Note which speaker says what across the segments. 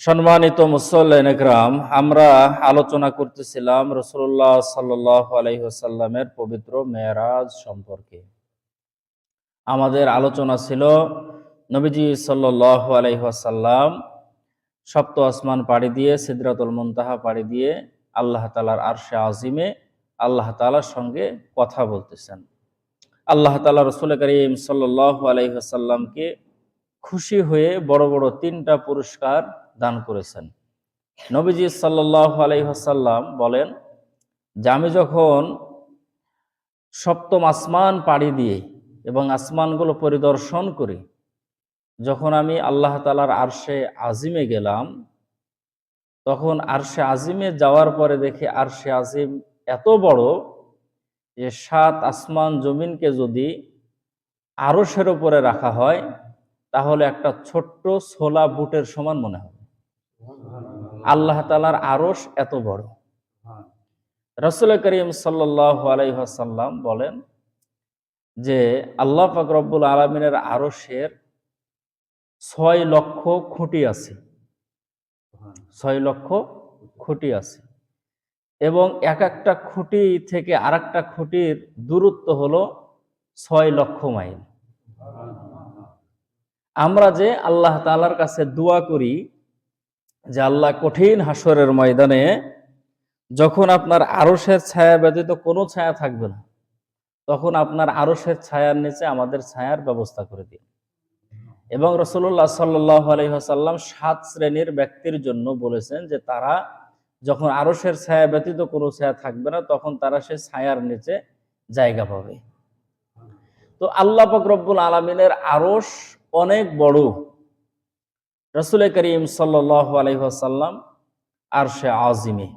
Speaker 1: সম্মানিত মুসল্লিন একরাম, আমরা আলোচনা করতেছিলাম রাসূলুল্লাহ সাল্লাল্লাহু আলাইহি ওয়াসাল্লামের পবিত্র মেরাজ সম্পর্কে। আমাদের আলোচনা ছিল নবীজি সাল্লাল্লাহু আলাইহি ওয়াসাল্লাম সপ্ত আসমান পাড়ি দিয়ে সিদরাতুল মুনতাহা পাড়ি দিয়ে আল্লাহ তাআলার আরশে আজিমে আল্লাহ তাআলার সঙ্গে কথা বলতেছেন। আল্লাহ তাআলা রাসূল করিম সাল্লাল্লাহু আলাইহি ওয়াসাল্লামকে খুশি হয়ে বড় বড় 3টা পুরস্কার দান করেছেন। নবীজি সাল্লাল্লাহু আলাইহি ওয়াসাল্লাম বলেন যে আমি যখন সপ্তম আসমান পাড়ি দিয়ে এবং আসমানগুলো পরিদর্শন করি, যখন আমি আল্লাহ তাআলার আরশে আজিমে গেলাম, তখন আরশে আজিমে যাওয়ার পরে দেখি আরশে আজিম এত বড় যে 7 আসমান জমিনকে যদি আরশের উপরে রাখা হয় তাহলে একটা ছোট্ট ছোলা বুটের সমান মনে হবে। আল্লাহ তাআলার আরশ এত বড়। রাসূল করিম সাল্লাল্লাহু আলাইহি ওয়াসাল্লাম বলেন যে আল্লাহ পাক রব্বুল আলামিনের আরশের 6 লক্ষ খুঁটি আছে, 6 লক্ষ খুঁটি আছে এবং এক একটা খুঁটি থেকে আরেকটা খুঁটির দূরত্ব হলো 6 লক্ষ মাইল। আমরা যে আল্লাহ তাআলার কাছে দোয়া করি যে আল্লাহ কঠিন হাসরের ময়দানে যখন আপনার আরশের ছায়া ব্যতীত কোনো ছায়া থাকবে না, তখন আপনার আরশের ছায়ার নিচে আমাদের ছায়ার ব্যবস্থা করে দিন। এবং রাসূলুল্লাহ সাল্লাল্লাহু আলাইহি ওয়াসাল্লাম 7 শ্রেণীর ব্যক্তির জন্য বলেছেন যে তারা যখন আরশের ছায়া ব্যতীত কোনো ছায়া থাকবে না, তখন তারা সে ছায়ার নিচে জায়গা পাবে। তো আল্লাহ পাক রব্বুল আলামিনের আরশ অনেক বড়। রাসূল করিম সাল্লাল্লাহু আলাইহি ওয়াসাল্লাম আরশে আজিমে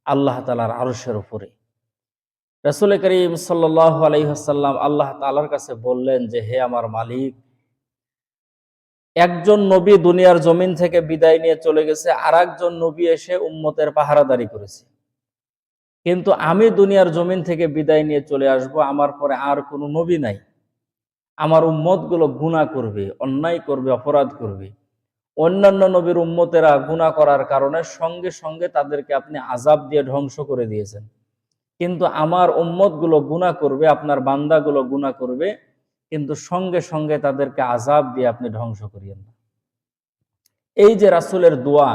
Speaker 1: আল্লাহ তাআলার আরশের উপরে। রাসূল করিম সাল্লাল্লাহু আলাইহি ওয়াসাল্লাম আল্লাহ তাআলার কাছে বললেন যে হে আমার মালিক, একজন নবী দুনিয়ার জমিন থেকে বিদায় নিয়ে চলে গেছে, আরেকজন নবী এসে উম্মতের পাহারাদারি করেছে, কিন্তু আমি দুনিয়ার জমিন থেকে বিদায় নিয়ে চলে আসব, আমার পরে আর কোনো নবী নাই। আমার উম্মতগুলো গুনাহ করবে, অন্যায় করবে, অপরাধ করবে। অন্যান্য নবীর উম্মতেরা গুনাহ করার কারণে সঙ্গে সঙ্গে তাদেরকে আপনি আযাব দিয়ে ধ্বংস করে দিয়েছেন, কিন্তু আমার উম্মতগুলো গুনাহ করবে, আপনার বান্দাগুলো গুনাহ করবে, কিন্তু সঙ্গে সঙ্গে তাদেরকে আযাব দিয়ে আপনি ধ্বংস করিয়েন না। এই যে রাসূলের দোয়া,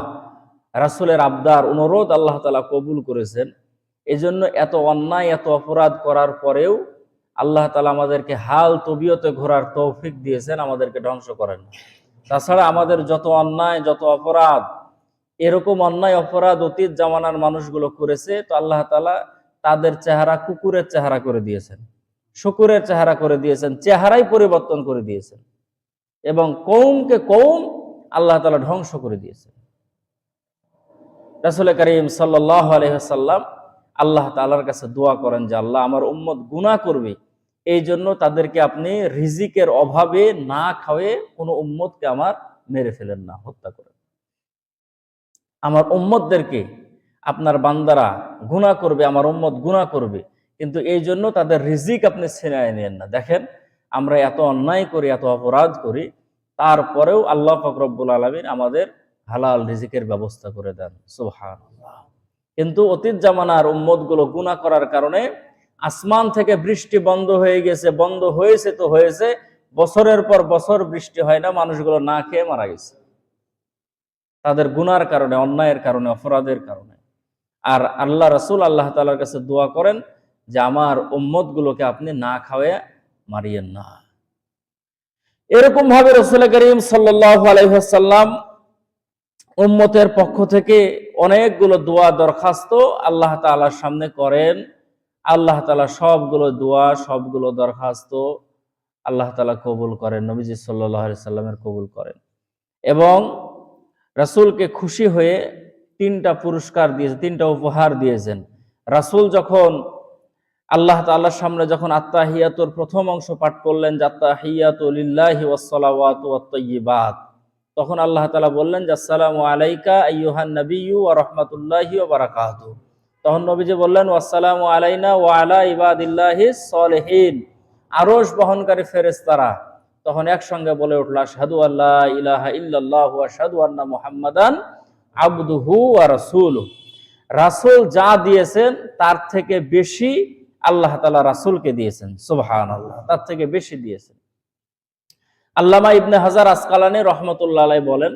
Speaker 1: রাসূলের আবদার, অনুরোধ আল্লাহ তাআলা কবুল করেছেন। এজন্য এত অন্যায়, এত অপরাধ করার পরেও আল্লাহ তাআলা আমাদেরকে হাল তবিয়তে ঘোরার তৌফিক দিয়েছেন, আমাদেরকে ধ্বংস করেন না। তাছাড়া আমাদের যত অন্যায়, যত অপরাধ, এরকম অন্যায় অপরাধ অতীত জামানার মানুষগুলো করেছে, তো আল্লাহ তাআলা তাদের চেহারা কুকুরের চেহারা করে দিয়েছেন, শূকরের চেহারা করে দিয়েছেন, চেহারাই পরিবর্তন করে দিয়েছেন এবং কওমকে কওম আল্লাহ তাআলা ধ্বংস করে দিয়েছেন। রাসূল করিম সাল্লাল্লাহু আলাইহি ওয়াসাল্লাম আল্লাহ তাআলার কাছে দোয়া করেন যে আল্লাহ আমার উম্মত গুনাহ করবে, এই জন্য তাদেরকে আপনি রিজিকের অভাবে না খাওয়ে কোনো উম্মতকে আমার মেরে ফেলেন না, হত্যা করেন। আমার উম্মতদেরকে, আপনার বান্দারা গুনাহ করবে, আমার উম্মত গুনাহ করবে, কিন্তু এই জন্য তাদের রিজিক আপনি ছিনায় নেন না। দেখেন আমরা এত অন্যায় করি, এত অপরাধ করি, তারপরেও আল্লাহ পাক রব্বুল আলামিন আমাদের হালাল রিজিকের ব্যবস্থা করে দেন। সুবহানাল্লাহ। কিন্তু অতীত জামানার উম্মতগুলো গুনাহ করার কারণে আসমান থেকে বৃষ্টি বন্ধ হয়ে গেছে, বন্ধ হয়েছে তো হয়েছে, বছরের পর বছর বৃষ্টি হয় না, মানুষগুলো না খেয়ে মারা গেছে তাদের গুনার কারণে, অন্যায়ের কারণে, অপরাধের কারণে। আর আল্লাহ রাসূল আল্লাহ তাআলার কাছে দোয়া করেন যে আমার উম্মতগুলোকে আপনি না খাওয়ায় মারিয়েন না। এরকম ভাবে রাসূল করিম সাল্লাল্লাহু আলাইহি ওয়াসাল্লাম উম্মতের পক্ষ থেকে অনেকগুলো দোয়া দরখাস্ত আল্লাহ তাআলার সামনে করেন। আল্লাহ তাআলা সবগুলো দোয়া, সবগুলো দরখাস্ত আল্লাহ তাআলা কবুল করেন, নবীজি সাল্লাল্লাহু আলাইহি সাল্লামের কবুল করেন এবং রাসূলকে খুশি হয়ে 3টা পুরস্কার দিয়েছেন, 3টা উপহার দিয়েছেন। রাসূল যখন আল্লাহ তাআলার সামনে যখন আত্তাহিয়াতুর প্রথম অংশ পাঠ করলেন, আত্তাহিয়াতু লিল্লাহি ওয়াস সালাওয়াতু ওয়াত তাইয়্যিবাত, তখন আল্লাহ তাআলা বললেন যে আসসালামু আলাইকা আইয়ুহান নাবিয়্যু ওয়া রাহমাতুল্লাহি ওয়া বারাকাতুহু। তখন নবীজি বললেন ওয়াসসালামু আলাইনা ওয়া আলা ইবাদিল্লাহিস সলিহিন। আরশ বহনকারী ফেরেশতারা তখন একসঙ্গে বলে উঠল আশহাদু আল্লা ইলাহা ইল্লাল্লাহু ওয়া আশহাদু আন্না মুহাম্মাদান আবদুহু ওয়া রাসূলুহু, রাসূল যা দিয়েছেন তার থেকে বেশি আল্লাহ তাআলা রাসূলকে দিয়েছেন। সুবহানাল্লাহ, তার থেকে বেশি দিয়েছেন। আল্লামা ইবনে হাজার আসকালানী রহমতুল্লাহ আলাইহি বলেন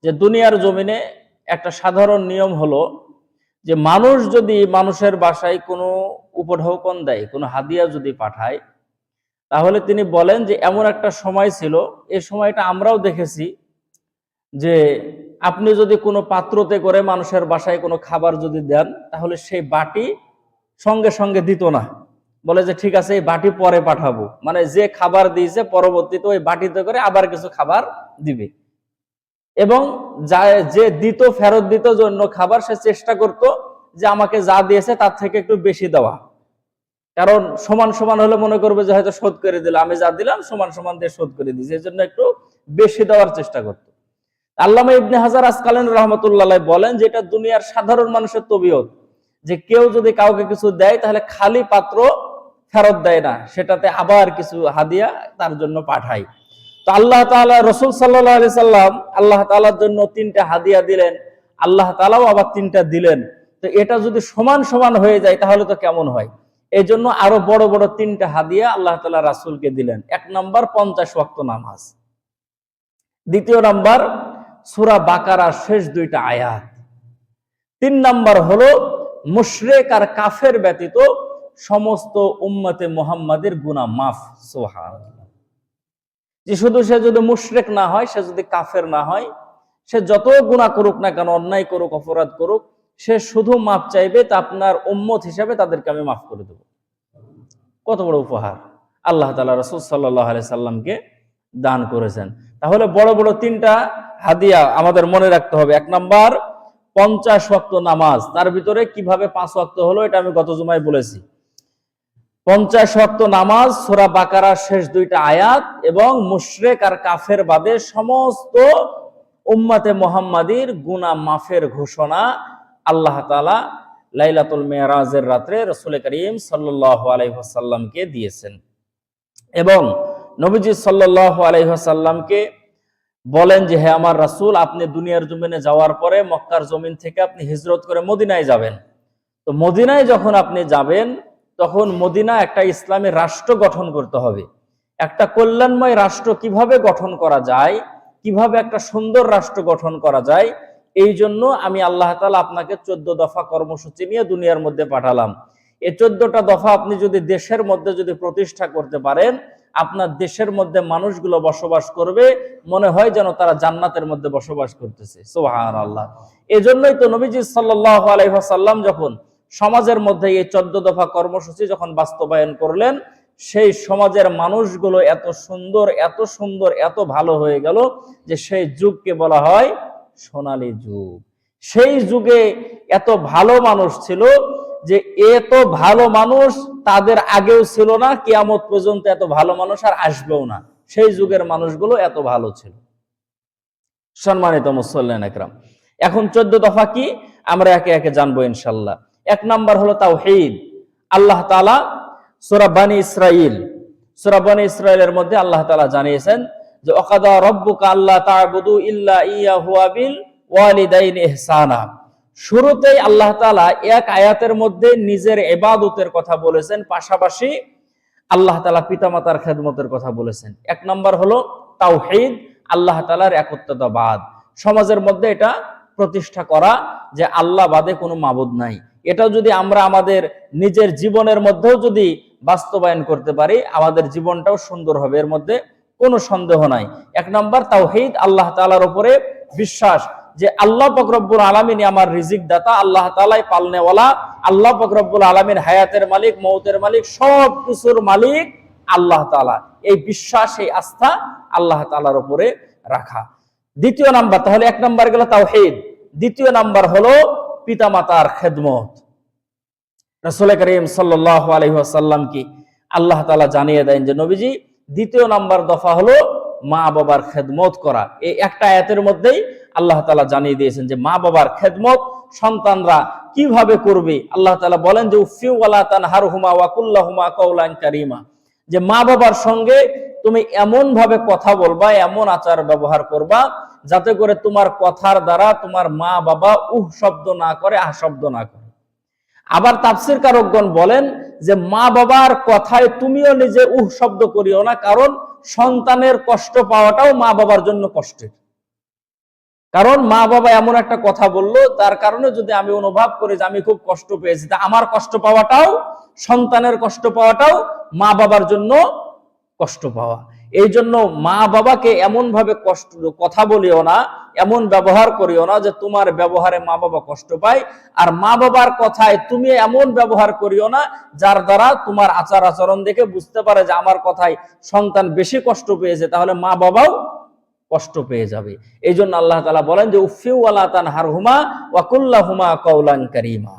Speaker 1: যে দুনিয়ার জমিনে একটা সাধারণ নিয়ম হলো যে মানুষ যদি মানুষের বাসায় কোনো উপঢৌকন দেয়, কোনো হাদিয়া যদি পাঠায়, তাহলে তিনি বলেন যে এমন একটা সময় ছিল, এই সময়টা আমরাও দেখেছি, যে আপনি যদি কোনো পাত্রতে করে মানুষের বাসায় কোনো খাবার যদি দেন, তাহলে সেই বাটি সঙ্গে সঙ্গে দিত না, বলে যে ঠিক আছে এই বাটি পরে পাঠাবো, মানে যে খাবার দিয়েছে পরবর্তীতে ওই বাটিতে করে আবার কিছু খাবার দিবে। এবং যে দিত, ফেরত দিত জন্য খাবার, সে চেষ্টা করত যে আমাকে যা দিয়েছে তার থেকে একটু বেশি দেওয়া, কারণ সমান সমান হলে মনে করবে যে হয়তো শোধ করে দিল, আমি যা দিলাম সমান সমান দিয়ে শোধ করে দিয়েছি, এই জন্য একটু বেশি দেওয়ার চেষ্টা করত। আল্লামা ইবনে হাজার আসকালানী রাহমাতুল্লাহ আলাইহি বলেন যে এটা দুনিয়ার সাধারণ মানুষের তবিয়ত, যে কেউ যদি কাউকে কিছু দেয় তাহলে খালি পাত্র ফেরত দেয় না, সেটাতে আবার কিছু হাদিয়া তার জন্য পাঠায়। তো আল্লাহ তাআলা রাসূল সাল্লাল্লাহু আলাইহি সাল্লাম আল্লাহ তাআলার জন্য 3টা হাদিয়া দিলেন, আল্লাহ তাআলাও আবার 3টা দিলেন। তো এটা যদি সমান সমান হয়ে যায় তাহলে তো কেমন হয়? এই জন্য আরো বড় বড় 3টা হাদিয়া আল্লাহ তাআলা রাসূলকে দিলেন। 1 নাম্বার 50 ওয়াক্ত নামাজ, 2 নাম্বার সূরা বাকারার শেষ 2টা আয়াত, 3 নাম্বার হলো মুশরিক আর কাফের ব্যতীত সমস্ত উম্মতে মুহাম্মাদের গুনাহ মাফ। সুবহানাল্লাহ। যে শুধু সে যদি মুশরিক না হয়, সে যদি কাফের না হয়, সে যত গুনাহ করুক না কেন, অন্যায় করুক, অপরাধ করুক, সে শুধু মাফ চাইবে, তা আপনার উম্মত হিসাবে তাদেরকে আমি মাফ করে দেব। কত বড় উপহার আল্লাহ তাআলা রাসূল সাল্লাল্লাহু আলাইহি সাল্লামকে দান করেছেন। তাহলে বড় বড় 3টা হাদিয়া আমাদের মনে রাখতে হবে। 1 নাম্বার 50 ওয়াক্ত নামাজ, তার ভিতরে কিভাবে 5 ওয়াক্ত হলো এটা আমি গত জুমায় বলেছি। 50 ওয়াক্ত নামাজ, সূরা বাকারার শেষ 2টা আয়াত, এবং মুশরিক আর কাফের বাদে সমস্ত উম্মতে মুহাম্মাদির গুনাহ মাফের ঘোষণা আল্লাহ তাআলা লাইলাতুল মিরাজের রাতে রাসূল করিম সাল্লাল্লাহু আলাইহি ওয়াসাল্লামকে দিয়েছেন। এবং নবীজি সাল্লাল্লাহু আলাইহি ওয়াসাল্লামকে বলেন যে হে আমার রাসূল, আপনি দুনিয়ার জমিনে যাওয়ার পরে মক্কার জমিন থেকে আপনি হিজরত করে মদিনায় যাবেন। তো মদিনায় যখন আপনি যাবেন, তখন মদিনা একটা ইসলামী রাষ্ট্র গঠন করতে হবে। একটা কল্যাণময় রাষ্ট্র কিভাবে গঠন করা যায়, কিভাবে একটা সুন্দর রাষ্ট্র গঠন করা যায়, এই জন্য আমি আল্লাহ তাআলা আপনাকে 14 দফা কর্মসূচি নিয়ে দুনিয়ার মধ্যে পাঠালাম। এই 14টা দফা আপনি যদি দেশের মধ্যে যদি প্রতিষ্ঠা করতে পারেন, আপনার দেশের মধ্যে মানুষগুলো বসবাস করবে, মনে হয় যেন তারা জান্নাতের মধ্যে বসবাস করতেছে। সুবহানাল্লাহ। এজন্যই তো নবীজি সাল্লাল্লাহু আলাইহি ওয়াসাল্লাম যখন সমাজের মধ্যে এই 14 দফা কর্মসূচি যখন বাস্তবায়ন করলেন, সেই সমাজের মানুষগুলো এত সুন্দর, এত সুন্দর, এত ভালো হয়ে গেল যে সেই যুগকে বলা হয় সোনালী যুগ। সেই যুগে এত ভালো মানুষ ছিল যে এত ভালো মানুষ তাদের আগেও ছিল না, কিয়ামত পর্যন্ত এত ভালো মানুষ আর আসবেও না। সেই যুগের মানুষগুলো এত ভালো ছিল। সম্মানিত মুসল্লিয়ান একরাম, এখন 14 দফা কি আমরা একে একে জানবো ইনশাআল্লাহ। 1 নাম্বার হলো তাওহীদ। আল্লাহ তাআলা সূরা বনী ইসরাঈলের মধ্যে আল্লাহ তাআলা জানিয়েছেন যে ওয়াকাদা রাব্বুকা আল্লা তা'বুদু ইল্লা ইয়াহু ওয়া বিল ওয়ালিদাইনি ইহসানা। শুরুতেই আল্লাহ তাআলা এক আয়াতের মধ্যে নিজের ইবাদতের কথা বলেছেন, পাশাপাশি আল্লাহ তাআলা পিতামাতার খেদমতের কথা বলেছেন। 1 নাম্বার হলো তাওহীদ, আল্লাহ তাআলার একত্ববাদ। সমাজের মধ্যে এটা প্রতিষ্ঠা করা যে আল্লাহ বাদে কোনো মাবুদ নাই। এটা যদি আমরা আমাদের নিজের জীবনের মধ্যেও যদি বাস্তবায়ন করতে পারি, আমাদের জীবনটাও সুন্দর হবে, এর মধ্যে কোনো সন্দেহ নাই। 1 নাম্বার তাওহীদ, আল্লাহ তাআলার উপরে বিশ্বাস যে আল্লাহ পাক রব্বুল আলামিন আমার রিজিক দাতা, আল্লাহ তাআলাই পালনেওয়ালা, আল্লাহ পাক রব্বুল আলামিন হায়াতের মালিক, মৌতের মালিক, সব কিছুর মালিক আল্লাহ তাআলা। এই বিশ্বাস, এই আস্থা আল্লাহ তাআলার উপরে রাখা। 2 নাম্বার, তাহলে 1 নাম্বার গেল তাওহীদ। 2 নাম্বার হলো পিতামাতার খেদমত। রাসূল করিম সাল্লাল্লাহু আলাইহি ওয়াসাল্লাম কি আল্লাহ তাআলা জানিয়ে দেন যে নবীজি 2 নাম্বার দফা হলো মা বাবার খেদমত করা। এই একটা আয়াতের মধ্যেই আল্লাহ তাআলা জানিয়ে দিয়েছেন যে মা বাবার খেদমত সন্তানরা কিভাবে করবে। আল্লাহ তাআলা বলেন যে উফি ওয়ালা তানহারহুমা ওয়া কুল্লাহুমা কাওলান কারীমা, যে মা বাবার সঙ্গে তুমি এমন ভাবে কথা বলবা, এমন আচার ব্যবহার করবা যাতে করে তোমার কথার দ্বারা তোমার মা বাবা উহ শব্দ না করে, আহ শব্দ না করে। আবার তাফসীর কারকগণ বলেন যে মা বাবার কথায় তুমিও নিজে উহ শব্দ করিও না, কারণ সন্তানের কষ্ট পাওয়াটাও মা বাবার জন্য কষ্টের। কারণ মা বাবা এমন একটা কথা বললো, তার কারণে যদি আমি অনুভব করি যে আমি খুব কষ্ট পেয়েছি, তা আমার কষ্ট পাওয়াটাও, সন্তানের কষ্ট পাওয়াটাও মা বাবার জন্য কষ্ট পাওয়া। এই জন্য মা বাবাকে এমন ভাবে কথা বলিও না, এমন ব্যবহার করিও না যে তোমার ব্যবহারে মা বাবা কষ্ট পায়, আর মা বাবার কথায় তুমি এমন ব্যবহার করিও না যার দ্বারা তোমার আচার আচরণ দেখে বুঝতে পারে যে আমার কথায় সন্তান বেশি কষ্ট পেয়েছে, তাহলে মা বাবাও কষ্ট পেয়ে যাবে। এই জন্য আল্লাহ তাআলা বলেন যে উফিউ ওয়ালা তানহারহুমা ওয়া কুল লাহুমা কাওলান কারীমা।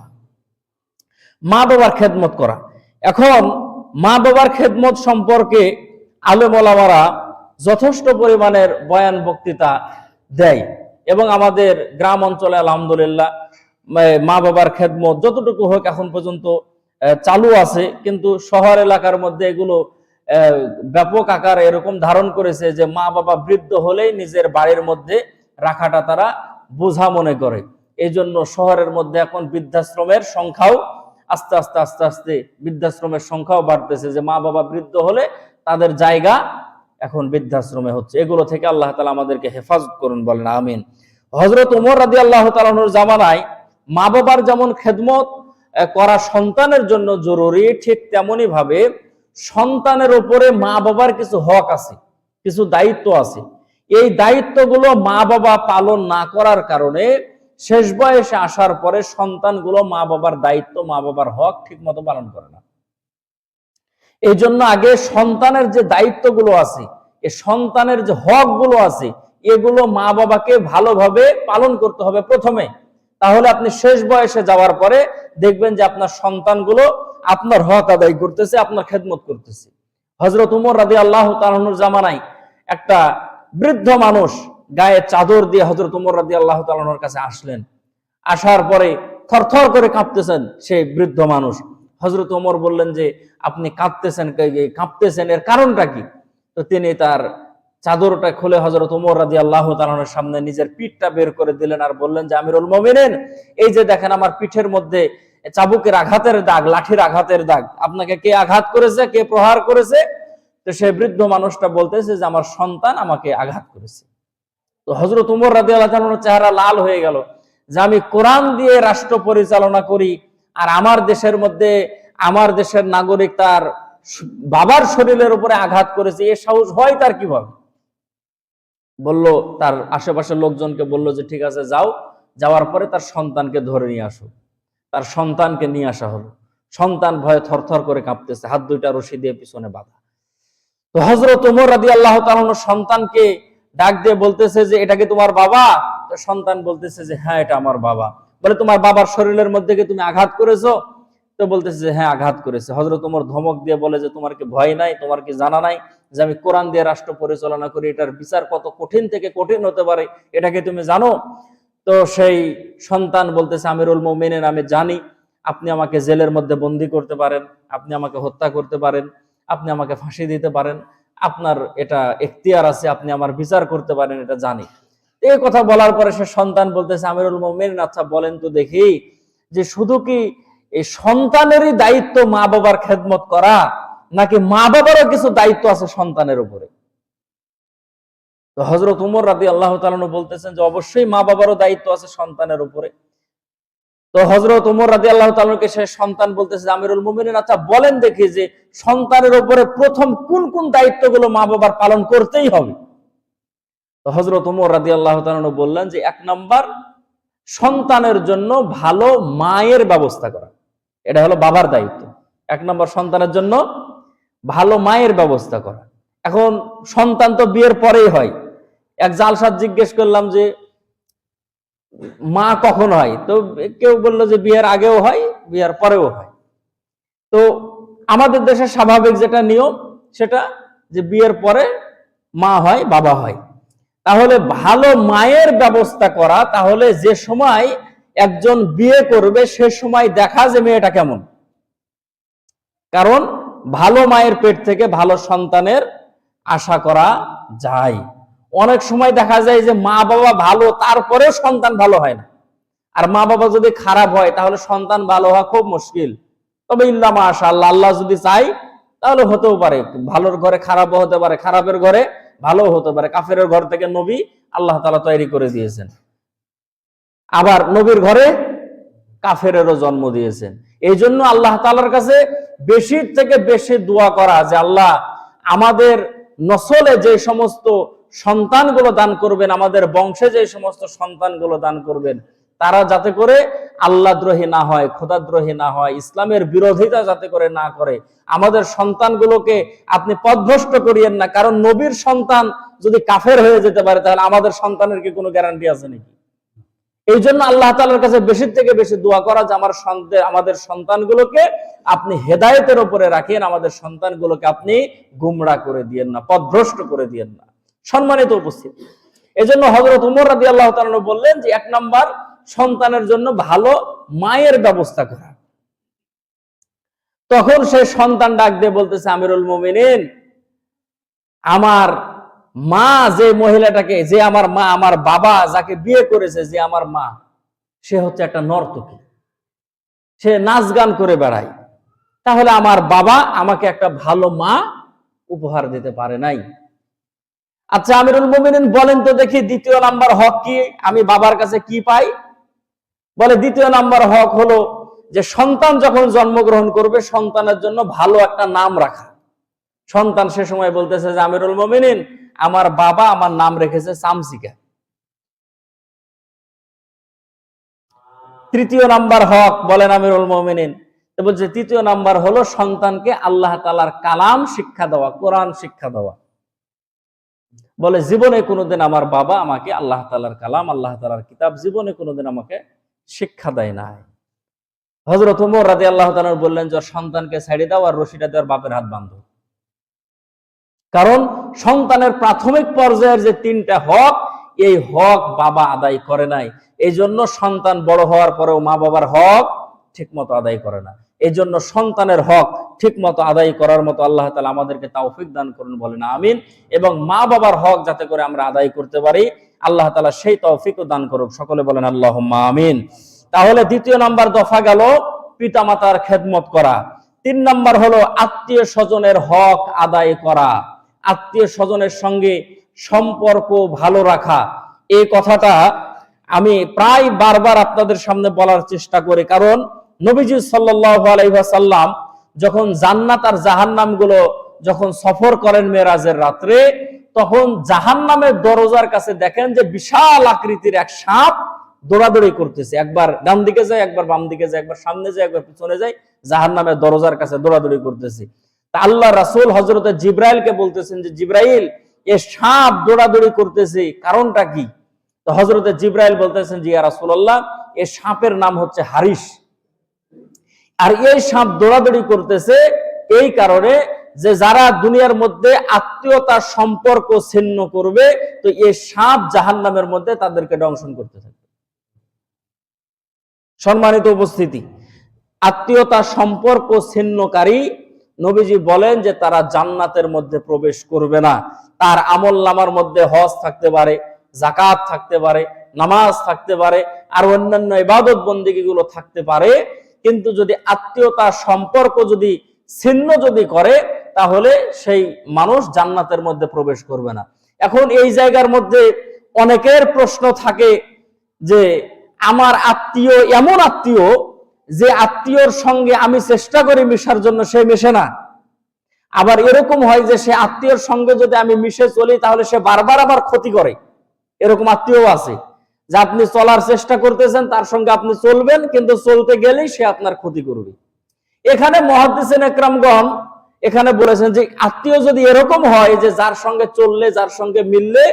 Speaker 1: মা বাবার খেদমত করা। এখন মা বাবার খেদমত সম্পর্কে আলেম ওলামারা যথেষ্ট পরিমাণের বয়ান বক্তৃতা দেয়, এবং আমাদের গ্রাম অঞ্চলে আলহামদুলিল্লাহ মা বাবার খেদমত যতটুকু হোক এখন পর্যন্ত চালু আছে, কিন্তু শহর এলাকার মধ্যে এগুলো ব্যাপক আকার এরকম ধারণ করেছে যে মা বাবা বৃদ্ধ হলেই নিজের বাড়ির মধ্যে রাখাটা তারা বোঝা মনে করে। এই জন্য শহরের মধ্যে এখন বৃদ্ধাশ্রমের সংখ্যাও আস্তে আস্তে আস্তে আস্তে বৃদ্ধাশ্রমের সংখ্যাও বাড়তেছে, যে মা বাবা বৃদ্ধ হলে তাদের জায়গা এখন বৃদ্ধাশ্রমে হচ্ছে। এগুলো থেকে আল্লাহ তাআলা আমাদেরকে হেফাজত করুন, বলেন আমিন। হযরত ওমর রাদিয়াল্লাহু তাআলা আনহুর জামানায় মা বাবার যেমন খেদমত করা সন্তানের জন্য জরুরি, ঠিক তেমনি ভাবে সন্তানের উপরে মা বাবার কিছু হক আছে, কিছু দায়িত্ব আছে। এই দায়িত্বগুলো মা বাবা পালন না করার কারণে শেষ বয়সে আসার পরে সন্তানগুলো মা বাবার দায়িত্ব, মা বাবার হক ঠিক মতো পালন করে না। এই জন্য আগে সন্তানের যে দায়িত্বগুলো আছে, এই সন্তানের যে হকগুলো আছে, এগুলো মা বাবাকে ভালোভাবে পালন করতে হবে প্রথমে। তাহলে আপনি শেষ বয়সে যাওয়ার পরে দেখবেন যে আপনার সন্তানগুলো আপনার হক আদায় করতেছে, আপনার খেদমত করতেছে। হযরত ওমর রাদিয়াল্লাহু তাআলা আনহুর জামানায় একটা বৃদ্ধ মানুষ গায়ে চাদর দিয়ে হযরত ওমর রাদিয়াল্লাহু তাআলা আনহুর কাছে আসলেন। আসার পরে থরথর করে কাঁপতেছেন সেই বৃদ্ধ মানুষ। হযরত ওমর বললেন যে আপনি কাঁপতেছেন, এর কারণটা কি? তো তিনি তার চাদরটা খুলে হযরত ওমর রাদিয়াল্লাহু তাআলা আনহুর সামনে নিজের পিঠটা বের করে দিলেন, আর বললেন যে আমিরুল মুমিনিন, এই যে দেখেন আমার পিঠের মধ্যে চাবুকের আঘাতের দাগ, লাঠির আঘাতের দাগ, আপনাকে কে আঘাত করেছে, কে প্রহার করেছে? তো সেই বৃদ্ধ মানুষটা বলতেছে যে আমার সন্তান আমাকে আঘাত করেছে। তো হযরত ওমর রাদিয়াল্লাহু তাআলা আনহুর চেহারা লাল হয়ে গেল, যে আমি কোরআন দিয়ে রাষ্ট্র পরিচালনা করি, আর আমার দেশের মধ্যে আমার দেশের নাগরিক তার বাবার শরীরের উপরে আঘাত করেছে, এ সাহস হয় তার কিভাবে? বলল, তার আশেপাশের লোকজনকে বলল যে ঠিক আছে যাও, যাওয়ার পরে তার সন্তানকে ধরে নিয়ে আসো। তার সন্তানকে নিয়ে আসা হলো। সন্তান ভয়ে থরথর করে কাঁপতেছে, হাত দুইটা রশি দিয়ে পিছনে বাঁধা। তো হযরত ওমর রাদিয়াল্লাহু তাআলা আনহু সন্তানকে ডাক দিয়ে বলতেছে যে এটা কি তোমার বাবা? তো সন্তান বলতেছে যে হ্যাঁ এটা আমার বাবা। বলে তোমার বাবার শরীরের মধ্যে কি তুমি আঘাত করেছো? তো বলতেছে যে হ্যাঁ আঘাত করেছে। হযরত ওমর ধমক দিয়ে বলে যে তোমার কি ভয় নাই, তোমার কি জানা নাই যে আমি কোরআন দিয়ে রাষ্ট্র পরিচালনা করি, এটার বিচার কত কঠিন থেকে কঠিন হতে পারে, এটা কি তুমি জানো? তো সেই সন্তান বলতেছে আমিরুল মুমিনিন, আমি জানি, আপনি আমাকে জেলের মধ্যে বন্দী করতে পারেন, আপনি আমাকে হত্যা করতে পারেন, আপনি আমাকে ফাঁসি দিতে পারেন, আপনার এটা এখতিয়ার আছে, আপনি আমার বিচার করতে পারেন, এটা জানি। এই কথা বলার পরে সে সন্তান বলতেছে আমিরুল মুমিনিন, আচ্ছা বলেন তো দেখি, যে শুধু কি এই সন্তানেরই দায়িত্ব মা বাবার খেদমত করা, নাকি মা বাবারও কিছু দায়িত্ব আছে সন্তানের উপরে? তো হযরত ওমর রাদিয়াল্লাহু তাআলা আনহু বলতেছেন যে অবশ্যই মা বাবারও দায়িত্ব আছে সন্তানের উপরে। তো হযরত ওমর রাদিয়াল্লাহু তাআলা আনহুকে সে সন্তান বলতেছে আমিরুল মুমিনিন, আচ্ছা বলেন দেখি যে সন্তানের উপরে প্রথম কোন কোন দায়িত্বগুলো মা বাবার পালন করতেই হবে? তো হযরত ওমর রাদিয়াল্লাহু তাআলা আনহু বললেন যে 1 নাম্বার, সন্তানের জন্য ভালো মায়ের ব্যবস্থা করা। এটা হলো বাবার দায়িত্ব। 1 নাম্বার, সন্তানের জন্য ভালো মায়ের ব্যবস্থা করা। এখন সন্তান তো বিয়ের পরেই হয়। এক জালসাত জিজ্ঞেস করলাম যে মা কখন হয়? তো কেউ বললো যে বিয়ের আগেও হয়, বিয়ের পরেও হয়। তো আমাদের দেশে স্বাভাবিক যেটা নিয়ম, সেটা যে বিয়ের পরে মা হয়, বাবা হয়। তাহলে ভালো মায়ের ব্যবস্থা করা, তাহলে যে সময় একজন বিয়ে করবে সে সময় দেখা যে মেয়েটা কেমন। কারণ ভালো মায়ের পেট থেকে ভালো সন্তানের আশা করা যায়। অনেক সময় দেখা যায় যে মা বাবা ভালো, তারপরেও সন্তান ভালো হয় না। আর মা বাবা যদি খারাপ হয় তাহলে সন্তান ভালো হওয়া খুব মুশকিল। তবে ইল্লা মাশাআল্লাহ, আল্লাহ যদি চাই তাহলে হতেও পারে। ভালোর ঘরে খারাপও হতে পারে, খারাপের ঘরে ভালো হতে পারে। কাফেরের ঘর থেকে নবী আল্লাহ তাআলা তৈরি করে দিয়েছেন, আবার নবীর ঘরে কাফেরেরও জন্ম দিয়েছেন। এই জন্য আল্লাহ তাআলার কাছে বেশি থেকে বেশি দোয়া করা যে আল্লাহ আমাদের নসলে যে সমস্ত সন্তানগুলো দান করবেন, আমাদের বংশে যে সমস্ত সন্তানগুলো দান করবেন, তারা যাতে করে আল্লাহদ্রোহী না হয়, খোদাদ্রোহী না হয়, ইসলামের বিরোধিতা যাতে করে না করে। আমাদের সন্তানগুলোকে আপনি পথভ্রষ্ট করিয়েন না, কারণ নবীর সন্তান যদি কাফের হয়ে যেতে পারে তাহলে আমাদের সন্তানের কি কোনো গ্যারান্টি আছে নাকি? এই জন্য আল্লাহ তাআলার কাছে বেশি থেকে বেশি দোয়া করা যে আমাদের সন্তানগুলোকে আপনি হেদায়েতের উপরে রাখেন, আমাদের সন্তানগুলোকে আপনি গুমরা করে দিয়েন না, পথভ্রষ্ট করে দিয়েন না। সম্মানিত উপস্থিতি, এই জন্য হযরত ওমর রাদিয়াল্লাহু তাআলা বললেন যে 1 নাম্বার সন্তানের জন্য ভালো মায়ের ব্যবস্থা করা। তখন সে সন্তান ডাক দিয়ে বলতেছে, আমিরুল মুমিনিন, আমার মা যে মহিলাটাকে, যে আমার মা, আমার বাবা যাকে বিয়ে করেছে, যে আমার মা, সে হচ্ছে একটা নর্তকী, সে নাচ গান করে বেড়ায়। তাহলে আমার বাবা আমাকে একটা ভালো মা উপহার দিতে পারে নাই। আচ্ছা আমিরুল মুমিনিন বলেন তো দেখি, 2 নাম্বার হক কি? আমি বাবার কাছে কি পাই? বলে 2 নাম্বার হক হলো যে সন্তান যখন জন্মগ্রহণ করবে সন্তানের জন্য ভালো একটা নাম রাখা। সন্তান সে সময় বলতেছে যে আমিরুল মুমিনিন, আমার বাবা আমার নাম রেখেছে চামচিকা। 3 নাম্বার হক বলেন আমিরুল মুমিনিন? তো বলছে 3 নাম্বার হলো সন্তানকে আল্লাহ তাআলার কালাম শিক্ষা দেওয়া, কোরআন শিক্ষা দেওয়া। বলে জীবনে কোনোদিন আমার বাবা আমাকে আল্লাহ তাআলার কালাম, আল্লাহ তাআলার কিতাব জীবনে কোনোদিন আমাকে শিক্ষা দেয় নাই। হযরত ওমর রাদিয়াল্লাহু তাআলা বললেন যে সন্তানকে ছেড়ে দাও আর রশিটা দেওয়ার বাপের হাত বাঁধো। কারণ সন্তানের প্রাথমিক পর্যায়ের যে 3টা হক, এই হক বাবা আদায় করে নাই। এই জন্য সন্তান বড় হওয়ার পরেও মা বাবার হক ঠিক মতো আদায় করে না। এই জন্য সন্তানের হক ঠিক মতো আদায় করার মতো আল্লাহ তাআলা আমাদেরকে তৌফিক দান করুন, বলেন আমিন। এবং মা বাবার হক যাতে করে আমরা আদায় করতে পারি, আল্লাহ তাআলা সেই তৌফিকও দান করুক, সকলে বলেন আল্লাহুম্মা আমিন। তাহলে 2 নাম্বার দফা গেল পিতামাতার খেদমত করা। 3 নাম্বার হলো আত্মীয় স্বজনের হক আদায় করা, আত্মীয় স্বজনের সঙ্গে সম্পর্ক ভালো রাখা। এই কথাটা আমি প্রায় বারবার আপনাদের সামনে বলার চেষ্টা করি, কারণ নবীজি সাল্লাল্লাহু আলাইহি ওয়াসাল্লাম যখন জান্নাত আর জাহান্নাম গুলো যখন সফর করেন মেরাজের রাত্রে, তখন জাহান্নামের দরজার কাছে দেখেন যে বিশাল আকৃতির এক সাপ দৌড়াদৌড়ি করতেছে, একবার ডান দিকে যায়, একবার বাম দিকে যায়, একবার সামনে যায়, একবার পিছনে যায়, জাহান্নামের দরজার কাছে দৌড়াদৌড়ি করতেছে। তা আল্লাহ রাসূল হযরত জিবরাইলকে বলতেছেন যে জিবরাইল, এ সাপ দৌড়াদৌড়ি করতেছে, কারণটা কি? তো হযরত জিবরাইল বলতেছেন যে ইয়া রাসূলুল্লাহ, এই সাপের নাম হচ্ছে হারিস। আর এই সাপ দৌড়াদৌড়ি করতেছে এই কারণে যে যারা দুনিয়ার মধ্যে আত্মীয়তার সম্পর্ক ছিন্ন করবে, তো এই সাপ জাহান্নামের মধ্যে তাদেরকে দংশন করতে থাকবে। সম্মানিত উপস্থিতি, আত্মীয়তার সম্পর্ক ছিন্নকারী নবীজি বলেন যে তারা জান্নাতের মধ্যে প্রবেশ করবে না। তার আমলনামার মধ্যে হজ থাকতে পারে, যাকাত থাকতে পারে, নামাজ থাকতে পারে, আর অন্যান্য ইবাদত বন্দেগীগুলো থাকতে পারে, কিন্তু যদি আত্মীয়তার সম্পর্ক যদি ছিন্ন যদি করে, তাহলে সেই মানুষ জান্নাতের মধ্যে প্রবেশ করবে না। এখন এই জায়গার মধ্যে অনেকের প্রশ্ন থাকে যে আমার আত্মীয় এমন আত্মীয় যে আত্মীয়র সঙ্গে আমি চেষ্টা করি মিশার জন্য, সে মিশে না। আবার এরকম হয় যে সে আত্মীয়র সঙ্গে যদি আমি মিশে চলি তাহলে সে বারবার আবার ক্ষতি করে। এরকম আত্মীয় আছে যে আপনি চলার চেষ্টা করতেছেন, তার সঙ্গে আপনি চলবেন, কিন্তু চলতে গেলেই সে আপনার ক্ষতি করবে। এখানে মুহাদ্দিসিন ইকরামগণ এখানে বলেছেন যে আত্মীয় যদি এরকম হয় যে যার সঙ্গে চললে, যার সঙ্গে মিললে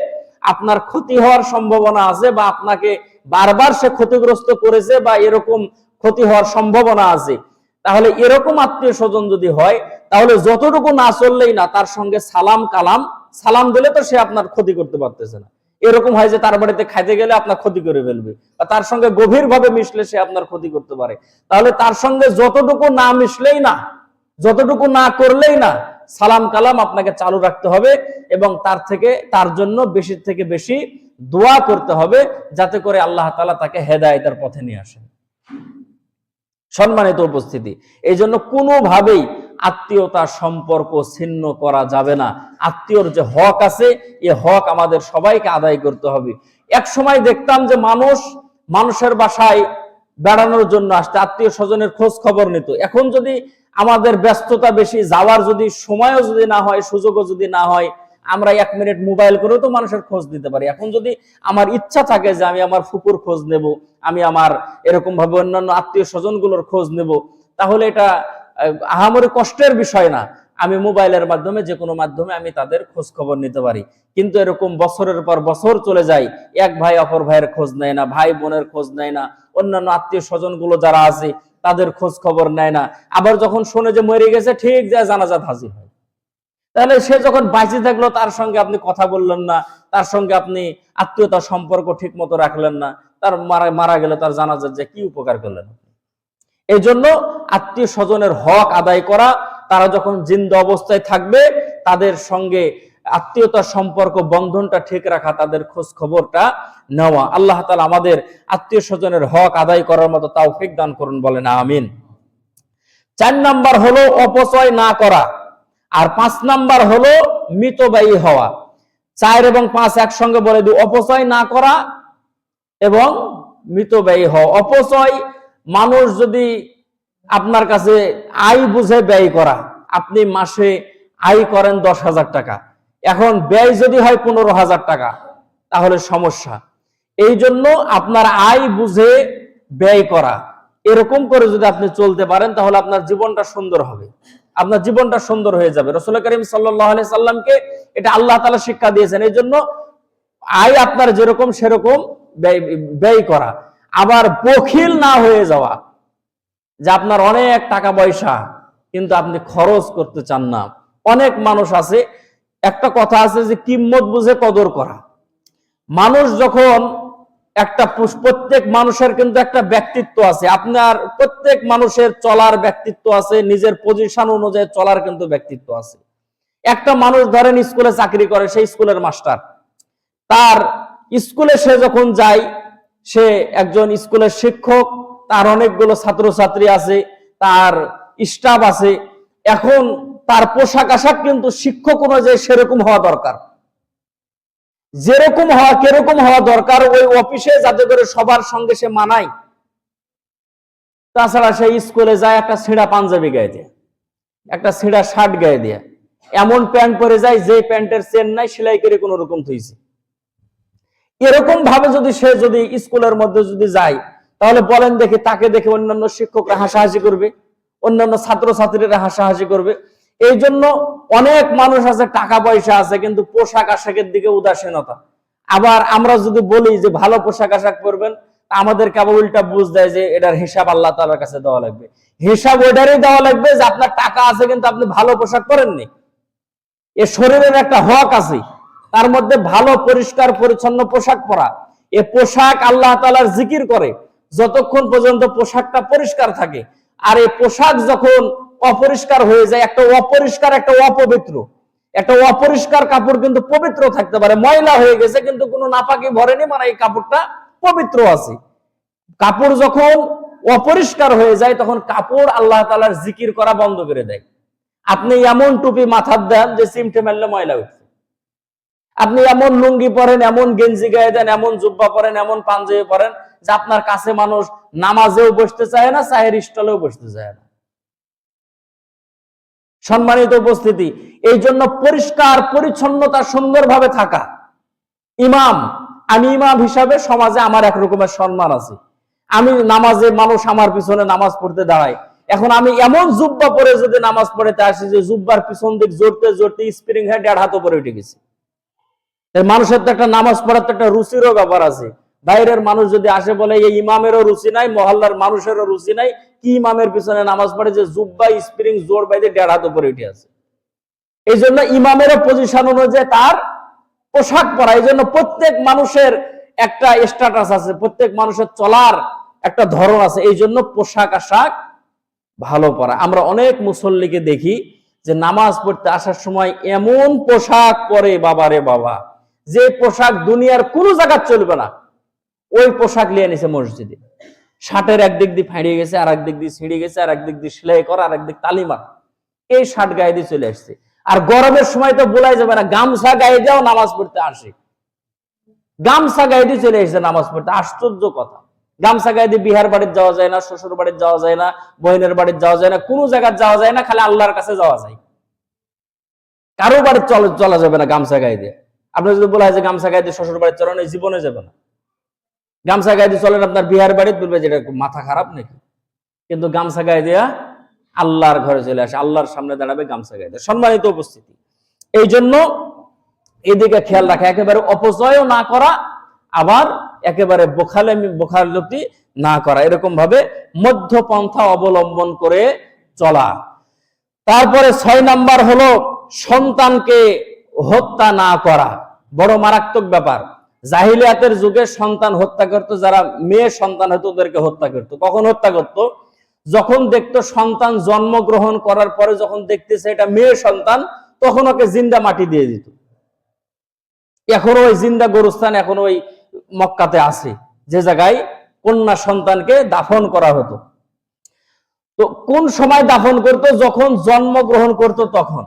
Speaker 1: আপনার ক্ষতি হওয়ার সম্ভাবনা আছে, বা আপনাকে বারবার সে ক্ষতিগ্রস্ত করেছে, বা এরকম ক্ষতি হওয়ার সম্ভাবনা আছে, তাহলে এরকম আত্মীয় স্বজন যদি হয়, তাহলে যতটুকু না চললেই না, তার সঙ্গে সালাম দিলে তো সে আপনার ক্ষতি করতে পারতেছে না। এরকম হয় যে তার বাড়িতে খাইতে গেলে আপনার ক্ষতি করে ফেলবে, বা তার সঙ্গে গভীরভাবে মিশলে সে আপনার ক্ষতি করতে পারে। তাহলে তার সঙ্গে যতটুকু না মিশলেই না, যতটুকু না করলেই না, সালাম কালাম আপনাকে চালু রাখতে হবে এবং তার জন্য বেশি থেকে বেশি দোয়া করতে হবে, যাতে করে আল্লাহ তাআলা তাকে হেদায়েতের পথে নিয়ে আসেন। সম্মানিত উপস্থিতি, এই জন্য কোনোভাবেই আত্মীয়তা সম্পর্ক ছিন্ন করা যাবে না। আত্মীয়র যে হক আছে, এ হক আমাদের সবাইকে আদায় করতে হবে। এক সময় দেখতাম যে মানুষের বাসায় বেড়ানোর জন্য আসতে, আত্মীয় স্বজনের খোঁজ খবর নিত। এখন যদি আমাদের ব্যস্ততা বেশি, যাওয়ার যদি সময়ও যদি না হয়, সুযোগও যদি না হয়, আমরা 1 মিনিট মোবাইল করেও তো মানুষের খোঁজ দিতে পারি। এখন যদি আমার ইচ্ছা থাকে যে আমি আমার ফুপুর খোঁজ নেব, আমি আমার এরকম ভাবে অন্যান্য আত্মীয় স্বজনগুলোর খোঁজ নেব, তাহলে এটা আহামরি কষ্টের বিষয় না। আমি মোবাইলের মাধ্যমে, যে কোনো মাধ্যমে আমি তাদের খোঁজ খবর নিতে পারি। কিন্তু এরকম বছরের পর বছর চলে যায়, এক ভাই অপর ভাইয়ের খোঁজ নেয় না, ভাই বোনের খোঁজ নেয় না, অন্যান্য আত্মীয় স্বজনগুলো যারা আছে তাদের খোঁজ খবর নেয় না। আবার যখন শুনে যে মরে গেছে, ঠিক যায় জানাজাত হাজির হয়। তাহলে সে যখন বাঁচে থাকলো, তার সঙ্গে আপনি কথা বললেন না, তার সঙ্গে আপনি আত্মীয়তার সম্পর্ক ঠিক মতো রাখলেন না, তার মারা গেলে তার জানাজাত যে কি উপকার করলেন? এই জন্য আত্মীয় স্বজনের হক আদায় করা, তারা যখন জিন্দা অবস্থায় থাকবে তাদের সঙ্গে আত্মীয়তার সম্পর্ক বন্ধনটা ঠিক রাখা, তাদের খোঁজ খবরটা নেওয়া। আল্লাহ তাআলা আমাদের আত্মীয় স্বজনের হক আদায় করার মতো তৌফিক দান করুন, বলেন আমিন। 4 নাম্বার হলো অপচয় না করা, আর 5 নাম্বার হলো মিতব্যয়ী হওয়া। 4 এবং 5 একসঙ্গে বলে দিই, অপচয় না করা এবং মিতব্যয়ী হওয়া। অপচয়, মানুষ যদি আপনার কাছে আয় বুঝে ব্যয় করা, আপনি মাসে আয় করেন 10,000 টাকা, এখন ব্যয় যদি হয় 15,000 টাকা, তাহলে সমস্যা। এই জন্য আপনার আয় বুঝে ব্যয় করা, এরকম করে যদি আপনি চলতে পারেন, তাহলে আপনার জীবনটা সুন্দর হবে, আপনার জীবনটা সুন্দর হয়ে যাবে। রাসূল করিম সাল্লাল্লাহু আলাইহি সাল্লামকে এটা আল্লাহ তাআলা শিক্ষা দিয়েছেন। এই জন্য আয় আপনার যেরকম সেরকম ব্যয় করা। আবার বখিল না হয়ে যাওয়া, যে আপনার অনেক টাকা পয়সা কিন্তু আপনি খরচ করতে চান না। অনেক মানুষ আছে, একটা কথা আছে যে কিম্মত বুঝে কদর করা। মানুষ যখন প্রত্যেক মানুষের কিন্তু একটা ব্যক্তিত্ব আছে, আপনার প্রত্যেক মানুষের চলার ব্যক্তিত্ব আছে, নিজের পজিশন অনুযায়ী চলার কিন্তু ব্যক্তিত্ব আছে। একটা মানুষ ধরেন স্কুলে চাকরি করে, সেই স্কুলের মাস্টার, তার স্কুলে সে যখন যায়, সে একজন স্কুলের শিক্ষক, তার অনেকগুলো ছাত্রছাত্রী আছে, তার স্টাফ আছে। এখন তার পোশাক আশাক কিন্তু শিক্ষক অনুযায়ী সেরকম হওয়া দরকার, যেরকম হওয়া কিরকম হওয়া দরকার, ওই অফিসে যাতে করে সবার সঙ্গে সে মানায়। তাছাড়া সে স্কুলে যায় একটা ছেঁড়া পাঞ্জাবি গায়ে দিয়ে, একটা ছেঁড়া শার্ট গায়ে দিয়ে, এমন প্যান্ট পরে যায় যে প্যান্টের চেন নাই, সেলাই করে কোন রকম থইছে। এরকম ভাবে যদি সে স্কুলের মধ্যে যদি যায়, তাহলে বলেন দেখি, তাকে দেখে অন্যান্য শিক্ষকরা হাসাহাসি করবে, অন্যান্য ছাত্রছাত্রীরা হাসাহাসি করবে। এই জন্য অনেক মানুষ আছে, টাকা পয়সা আছে, কিন্তু পোশাক আশাকের দিকে উদাসীনতা। আবার আমরা যদি বলি যে ভালো পোশাক আশাক পরবেন, আমাদেরকে আবার উল্টা বুঝ দেয় যে এটার হিসাব আল্লাহ তাআলার কাছে দেওয়া লাগবে। হিসাব ওইটারই দেওয়া লাগবে যে আপনার টাকা আছে কিন্তু আপনি ভালো পোশাক পরেননি। এ শরীরের একটা হক আছে, তার মধ্যে ভালো পরিষ্কার পরিচ্ছন্ন পোশাক পরা। এ পোশাক আল্লাহ তাআলার জিকির করে যতক্ষণ পর্যন্ত পোশাকটা পরিষ্কার থাকে। আর এই পোশাক যখন অপরিষ্কার হয়ে যায়, একটা অপরিষ্কার কাপড় কিন্তু পবিত্র থাকতে পারে, ময়লা হয়ে গেছে কিন্তু কোনো নাপাকি ভরেনি, মানে এই কাপড়টা পবিত্র আছে। কাপড় যখন অপরিষ্কার হয়ে যায়, তখন কাপড় আল্লাহ তাআলার জিকির করা বন্ধ করে দেয়। আপনি এমন টুপি মাথার দেন যে চিমটে মারলে ময়লা উঠছে, আপনি এমন লুঙ্গি পরেন, এমন গেঞ্জি গায়ে দেন, এমন জুব্বা পরেন, এমন পাঞ্জাবি পরেন যে আপনার কাছে মানুষ নামাজেও বসতে চায় না, চায়ের স্টলেও বসতে চায় না। সম্মানিত উপস্থিতি, এই জন্য পরিষ্কার পরিচ্ছন্নতা সুন্দরভাবে থাকা। আমি ইমাম হিসাবে সমাজে আমার এক রকমের সম্মান আছে। আমি নামাজে, মানুষ আমার পিছনে নামাজ পড়তে দাঁড়ায়, এখন আমি এমন জুব্বা পরে যদি নামাজ পড়তে আসি যে জুব্বার পিছন দিক জড়তে জড়তে স্প্রিং হেড 1.5 হাত উপরে উঠে গেছে। মানুষের তো একটা নামাজ পড়ার তো একটা রুচিরও ব্যাপার আছে। বাইরের মানুষ যদি আসে বলে এই ইমামেরও রুচি নাই, মহল্লার মানুষেরও রুচি নাই, কি ইমামের পিছনে নামাজ পড়ে যে জুব্বা স্প্রিং জোর বাইরে 1.5 হাত উপরে উঠে আছে। এই জন্য ইমামেরও পজিশন অনুযায়ী তার পোশাক পরা। এই জন্য প্রত্যেক মানুষের একটা স্ট্যাটাস আছে, প্রত্যেক মানুষের চলার একটা ধরন আছে। এই জন্য পোশাক আশাক ভালো পরা। আমরা অনেক মুসল্লিকে দেখি যে নামাজ পড়তে আসার সময় এমন পোশাক পরে, বাবারে বাবা, যে পোশাক দুনিয়ার কোনো জায়গা চলবে না, ওই পোশাক নিয়ে নিছে মসজিদে। শার্টের একদিক দিয়ে ফাঁড়িয়ে গেছে, আর একদিক দিয়ে ছিঁড়ে গেছে, আর একদিক দিয়ে সেলাই করা, আর একদিক তালিমা, এই শার্ট গায়ে দিয়ে চলে আসছে। আর গরমের সময় তো বলাই যাবে না, গামছা গায়ে যাও নামাজ পড়তে আসে, গামছা গায়ে দিয়ে চলে এসেছে নামাজ পড়তে। আশ্চর্য কথা, গামছা গায়ে দিয়ে বিহার বাড়ির যাওয়া যায় না, শ্বশুর বাড়ির যাওয়া যায় না, বোনের বাড়ির যাওয়া যায় না, কোনো জায়গায় যাওয়া যায় না, খালি আল্লাহর কাছে যাওয়া যায়। কারো বাড়ির চলা যাবে না গামছা গায়ে দিয়ে। আপনি যদি বলা হয় যে গামছা গায়ে দিয়ে শ্বশুর বাড়ির চলেন, ওই জীবনে যাবে না। গামছা গায়ে দিয়ে চলেন আপনার বিহার বাড়িতে, বলবে যেটা মাথা খারাপ নাকি। কিন্তু গামছা গায়ে দেয়া আল্লাহর ঘরে চলে আসে, আল্লাহর সামনে দাঁড়াবে গামছা গায়ে দিয়ে। সম্মানিত উপস্থিতি, এই জন্য এদিকে খেয়াল রাখা, একেবারে অপচয়ও না করা, আবার একেবারে বোখালতি না করা, এরকম ভাবে মধ্যপন্থা অবলম্বন করে চলা। তারপরে 6 নাম্বার হলো সন্তানকে হত্যা না করা, বড় মারাত্মক ব্যাপার। জাহিলিয়াতের যুগে সন্তান হত্যা করতো, যারা মেয়ে সন্তান হতো ওদেরকে হত্যা করতো। কখন হত্যা করতো? যখন দেখতো সন্তান জন্মগ্রহণ করার পরে যখন দেখতেছে এটা মেয়ে সন্তান, তখন ওকে জিন্দা মাটি দিয়ে দিত। এখনো ওই জিন্দা গোরস্থান এখনো ওই মক্কাতে আছে, যে জায়গায় কন্যা সন্তানকে দাফন করা হতো। তো কোন সময় দাফন করতো? যখন জন্মগ্রহণ করতো তখন।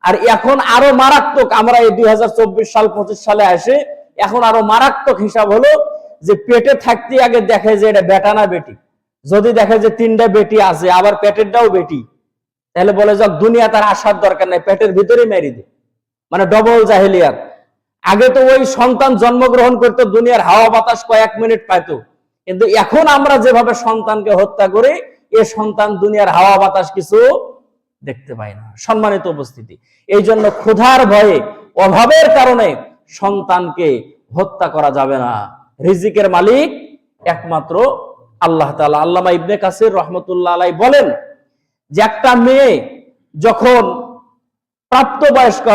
Speaker 1: আর এখন আরো মারাত্মক, আমরা এই 2024 সাল 25 সালে আসে, এখন আরো মারাত্মক হিসাব হলো যে পেটে থাকতে আগে দেখে যে এটা বেটা না বেটি। যদি দেখে যে 3টা বেটি আছে, আবার পেটেরটাও বেটি, তাহলে বলে যাক দুনিয়া তার আসার দরকার নাই, পেটের ভিতরে মেরে দে। মানে ডবল জাহেলিয়াত। আগে তো ওই সন্তান জন্মগ্রহণ করতো, দুনিয়ার হাওয়া বাতাস কয়েক মিনিট পাইতো, কিন্তু এখন আমরা যেভাবে সন্তানকে হত্যা করি, এ সন্তান দুনিয়ার হাওয়া বাতাস কিছু দেখতে পায় না। সম্মানিত উপস্থিতি, এই জন্য ক্ষুধার ভয়ে, অভাবের কারণে সন্তানকে হত্যা করা যাবে না। রিজিকের মালিক একমাত্র আল্লাহ তাআলা। আল্লামা ইবনে কাসির রহমতুল্লাহ আলাইহি বলেন যে একটা মেয়ে যখন প্রাপ্তবয়স্ক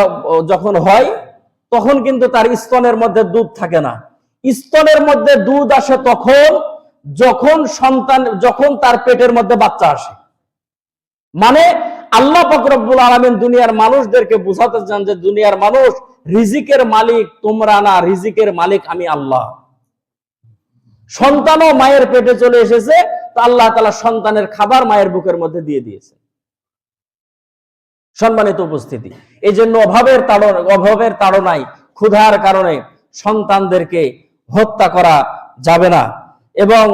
Speaker 1: যখন হয়, তখন কিন্তু তার স্তনের মধ্যে দুধ থাকে না। স্তনের মধ্যে দুধ আসে তখন যখন তার পেটের মধ্যে বাচ্চা আসে। মানে আল্লাহ পাক রব্বুল আলামিন দুনিয়ার মানুষদেরকে বুঝাতে চান যে দুনিয়ার মানুষ, রিজিকের মালিক তোমরা না, রিজিকের মালিক আমি আল্লাহ। সন্তানও মায়ের পেটে চলে এসেছে, তো আল্লাহ তাআলা সন্তানের খাবার মায়ের বুকের মধ্যে দিয়ে দিয়েছে। সম্মানিত উপস্থিতি, এই জন্য অভাবের তাড়নায়, ক্ষুধার কারণে সন্তানদেরকে হত্যা করা যাবে না। এবং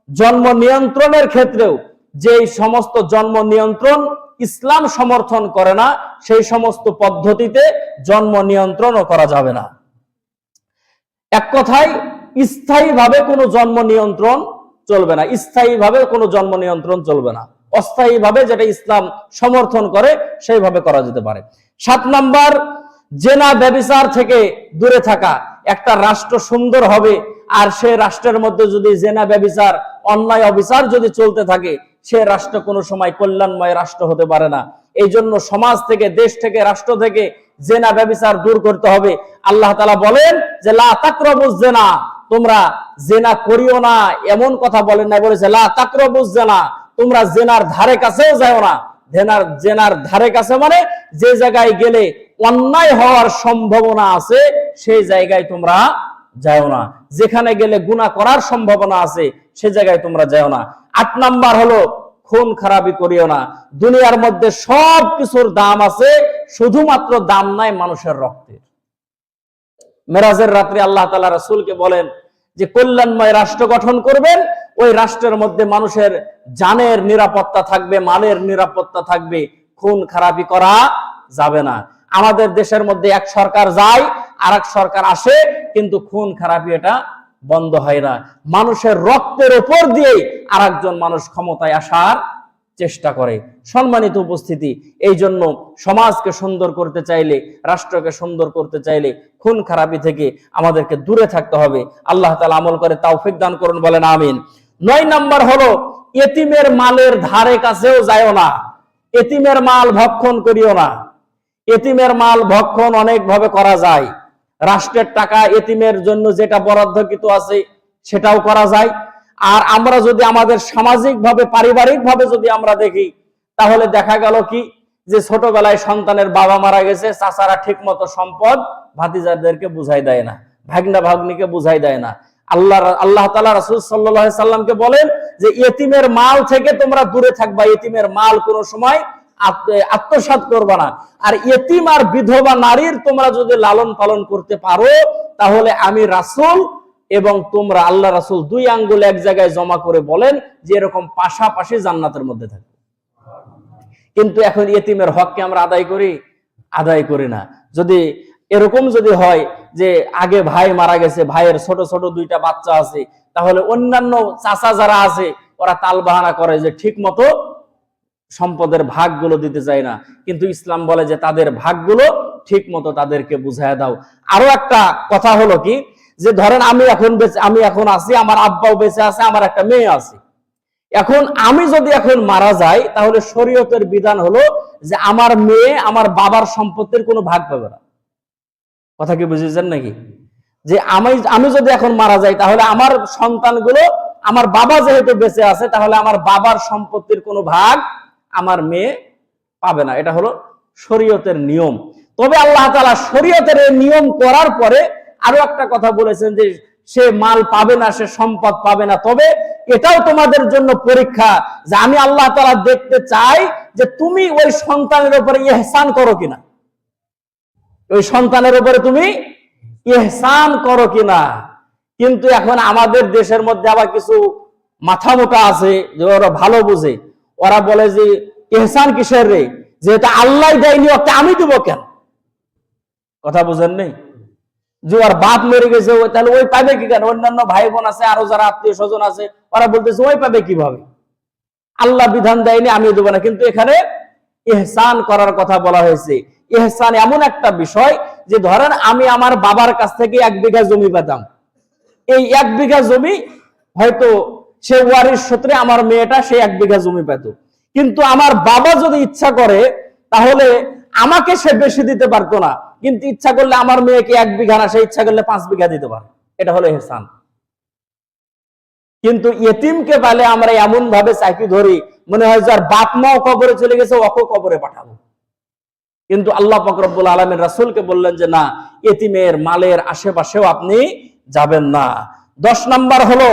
Speaker 1: জন্ম নিয়ন্ত্রণের ক্ষেত্রেও যে সমস্ত জন্ম নিয়ন্ত্রণ ইসলাম সমর্থন করে না, সেই সমস্ত পদ্ধতিতে জন্ম নিয়ন্ত্রণও করা যাবে না। এক কথায় স্থায়ীভাবে কোনো জন্ম নিয়ন্ত্রণ চলবে না, স্থায়ীভাবে কোনো জন্ম নিয়ন্ত্রণ চলবে না। অস্থায়ীভাবে যেটা ইসলাম সমর্থন করে সেইভাবে করা যেতে পারে। 7 নাম্বার, জেনা ব্যভিচার থেকে দূরে থাকা। একটা রাষ্ট্র সুন্দর হবে, আর সে রাষ্ট্রের মধ্যে যদি জেনা ব্যভিচার, অন্যায় অবিচার যদি চলতে থাকে, সে রাষ্ট্র কোনো সময় কল্যাণময় রাষ্ট্র হতে পারে না। এই জন্য সমাজ থেকে, দেশ থেকে, রাষ্ট্র থেকে জেনা ব্যভিচার দূর করতে হবে। আল্লাহ তাআলা বলেন যে লা তাকরাবুজ জিনা, তোমরা জেনা করিও না, এমন কথা বলেন না, বলেছে লা তাকরাবুজ জিনা, তোমরা জেনার ধারে কাছেও যাও না। জেনার ধারে কাছে মানে যে জায়গায় গেলে অন্যায় হওয়ার সম্ভাবনা আছে, সেই জায়গায় তোমরা যাও না। যেখানে গেলে গুনাহ করার সম্ভাবনা আছে, সে জায়গায় তোমরা যাও না। 8 নাম্বার হলো খুন খারাপি করিও না। দুনিয়ার মধ্যে সব কিছুর দাম আছে, শুধুমাত্র দাম নাই মানুষের রক্তের। মেরাজের রাত্রে আল্লাহ তাআলা রাসূলকে বলেন যে কল্যাণময় রাষ্ট্র গঠন করবেন, ওই রাষ্ট্রের মধ্যে মানুষের জানের নিরাপত্তা থাকবে, মালের নিরাপত্তা থাকবে, খুন খারাপি করা যাবে না। আমাদের দেশের মধ্যে এক সরকার যায়, আর এক সরকার আসে, কিন্তু খুন খারাপি এটা বন্ধ হয় না। মানুষের রক্তের উপর দিয়ে আরেকজন মানুষ ক্ষমতায় আসার চেষ্টা করে। সম্মানিত উপস্থিতি, এই জন্য সমাজকে সুন্দর করতে চাইলে, রাষ্ট্রকে সুন্দর করতে চাইলে খুন খারাপি থেকে আমাদেরকে দূরে থাকতে হবে। আল্লাহ তাআলা আমল করে তৌফিক দান করুন, বলেন আমিন। 9 নাম্বার হলো এতিমের মালের ধারে কাছেও যায়ও না, এতিমের মাল ভক্ষণ করিও না। এতিমের মাল ভক্ষণ অনেক ভাবে করা যায়। রাষ্ট্রের টাকা এতিমের জন্য যেটা বরাদ্দকৃত আছে সেটাও করা যায়। আর আমরা যদি আমাদের সামাজিক ভাবে, পারিবারিক ভাবে যদি আমরা দেখি, তাহলে দেখা গেল কি
Speaker 2: যে ছোটবেলায় সন্তানের বাবা মারা গেছে, চাচারা ঠিক মতো সম্পদ ভাতিজাদেরকে বুঝাই দেয় না, ভাগনা ভাগ্নিকে বুঝাই দেয় না। আল্লাহ তাআলা রাসূল সাল্লাল্লাহু আলাইহি সাল্লামকে বলেন যে ইতিমের মাল থেকে তোমরা দূরে থাকবা, ইতিমের মাল কোনো সময় আত্মসাৎ করবা না। আর ইতিম আর বিধবা নারীর তোমরা যদি লালন পালন করতে পারো, তাহলে আমি রাসূল এবং তোমরা, আল্লাহ রাসূল 2 আঙ্গুল এক জায়গায় জমা করে বলেন যে এরকম পাশাপাশি জান্নাতের মধ্যে থাকবে। কিন্তু এখন ইতিমের হককে আমরা আদায় করি না। যদি এরকম যদি হয় যে আগে ভাই মারা গেছে, ভাইয়ের ছোট ছোট 2টা বাচ্চা আছে, তাহলে অন্যান্য চাচা যারা আছে ওরা তালবাহানা করে যে ঠিক মতো সম্পদের ভাগগুলো দিতে চায় না। কিন্তু ইসলাম বলে যে তাদের ভাগগুলো ঠিক মতো তাদেরকে বুঝায় দাও। আরো একটা কথা হলো কি, যে ধরেন আমি এখন আছি, আমার আব্বাও বেঁচে আছে, আমার একটা মেয়ে আছে। এখন আমি যদি এখন মারা যাই, তাহলে শরীয়তের বিধান হলো যে আমার মেয়ে আমার বাবার সম্পত্তির কোনো ভাগ পাবে না। কথা কি বুঝেছেন নাকি? যে আমি যদি এখন মারা যাই, তাহলে আমার সন্তানগুলো, আমার বাবা যেহেতু বেঁচে আছে, তাহলে আমার বাবার সম্পত্তির কোনো ভাগ আমার মেয়ে পাবে না। এটা হলো শরীয়তের নিয়ম। তবে আল্লাহ তাআলা শরীয়তের এই নিয়ম করার পরে আরো একটা কথা বলেছেন যে সে মাল পাবে না, সে সম্পদ পাবে না। তবে এটাও তোমাদের জন্য পরীক্ষা, যে আমি আল্লাহ তাআলা দেখতে চাই যে তুমি ওই সন্তানের উপরে ইহসান করো কিনা, ওই সন্তানের উপরে তুমি ইহসান করো কিনা। কিন্তু এখন আমাদের দেশের মধ্যে আবার কিছু মাথা মোটা আছে, যে ওরা ভালো বুঝে, ওরা বলে যে ইহসান কিসের রে, যে এটা আল্লাহ দেয়নি, ওকে আমি দিব কেন? কথা বুঝেন নেই? যে ওর বাপ মরে গেছে, তাহলে ওই পাবে কি কেন? অন্যান্য ভাই বোন আছে, আরো যারা আত্মীয় স্বজন আছে, ওরা বলতেছে ওই পাবে কিভাবে? আল্লাহ বিধান দেয়নি, আমি দেবো না। কিন্তু এখানে ইহসান করার কথা বলা হয়েছে। ইহসান এমন একটা বিষয় যে ধরেন আমি আমার বাবার কাছ থেকে 1 বিঘা জমি পেতাম, এই 1 বিঘা জমি হয়তো সে ওয়ারিশ সূত্রে আমার মেয়েটা সে 1 বিঘা জমি পেত। কিন্তু আমার বাবা যদি ইচ্ছা করে, তাহলে আমাকে সে বেশি দিতে পারতো না, কিন্তু ইচ্ছা করলে আমার মেয়েকে 1 বিঘা না, সে ইচ্ছা করলে 5 বিঘা দিতে পারে। এটা হলো ইহসান। কিন্তু ইতিমকে পালে আমরা এমন ভাবে চাকরি ধরি, মনে হয় যার বাপ মাও কবরে চলে গেছে, ওকে কবরে পাঠাবো। কিন্তু আল্লাহ পাক রব্বুল আলামিন রাসূলকে বললেন যে না, ইতিমের মালের আশেপাশেও আপনি যাবেন না। 10 নাম্বার হলো